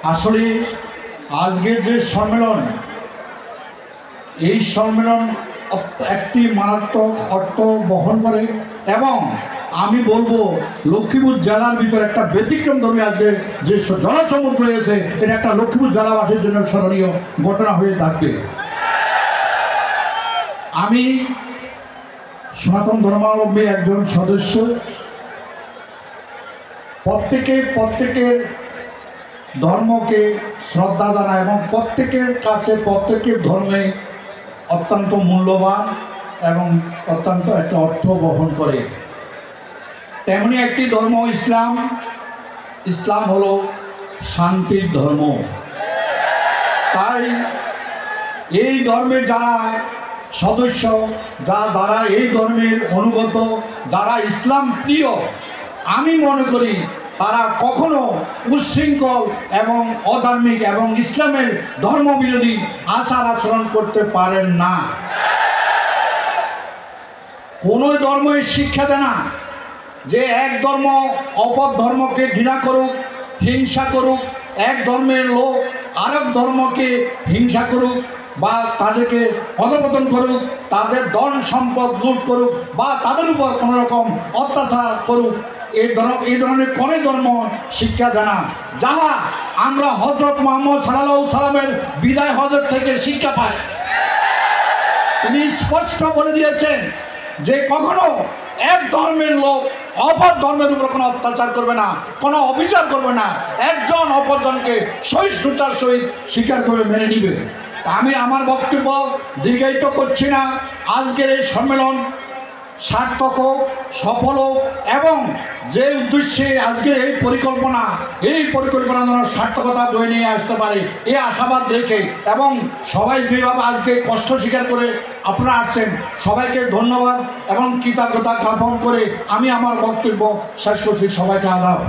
আসলে আজকের যে সম্মেলন, এই সম্মেলন একটি মারাত্মক অর্থ বহন করে এবং আমি বলবো লক্ষ্মীপুর জেলার ভিতরে একটা ব্যতিক্রম ধর্মী আজকে যে জনসমুদ্র রয়েছে, এটা একটা লক্ষ্মীপুর জেলাবাসীর জন্য স্মরণীয় ঘটনা হয়ে থাকবে। আমি সনাতন ধর্মাবলম্বী একজন সদস্য। প্রত্যেকের ধর্মকে শ্রদ্ধা জানায় এবং প্রত্যেকের কাছে প্রত্যেকের ধর্মে অত্যন্ত মূল্যবান এবং অত্যন্ত একটা অর্থ বহন করে। তেমনি একটি ধর্ম ইসলাম। ইসলাম হলো শান্তির ধর্ম। তাই এই ধর্মের যারা সদস্য, যারা এই ধর্মের অনুগত, যারা ইসলাম প্রিয়, আমি মনে করি তারা কখনো উচ্ছৃঙ্খল এবং অধার্মিক এবং ইসলামের ধর্মবিরোধী আচার আচরণ করতে পারেন না। কোনো ধর্মের শিক্ষা দেয় না যে এক ধর্ম অপর ধর্মকে ঘৃণা করুক, হিংসা করুক, এক ধর্মের লোক আরেক ধর্মকে হিংসা করুক বা তাদেরকে অধঃপতন করুক, তাদের ধন সম্পদ লুট করুক বা তাদের উপর কোনো রকম অত্যাচার করুক। এই ধরনের কোনো ধর্ম শিক্ষা দেয় না। যাহা আমরা হযরত মুহাম্মদ সাল্লাল্লাহু আলাইহি সাল্লামের বিদায় হজরত থেকে শিক্ষা পাই। তিনি স্পষ্ট বলে দিয়েছেন যে কখনো এক ধর্মের লোক অপর ধর্মের উপর কোনো অত্যাচার করবে না, কোনো অবিচার করবে না, একজন অপরজনকে সহিষ্ণুতার সহিত স্বীকার করে মেনে নিবে। আমি আমার বক্তব্য দীর্ঘায়িত করছি না। আজকের এই সম্মেলন সার্থক হোক, সফল হোক এবং যে উদ্দেশ্যে আজকের এই পরিকল্পনা যেন সার্থকতা বয়ে নিয়ে আসতে পারে এই আশাবাদ রেখে এবং সবাই যেভাবে আজকে কষ্ট স্বীকার করে আপনারা আসছেন, সবাইকে ধন্যবাদ এবং কৃতজ্ঞতা জ্ঞাপন করে আমি আমার বক্তব্য শেষ করছি। সবাইকে আদাব।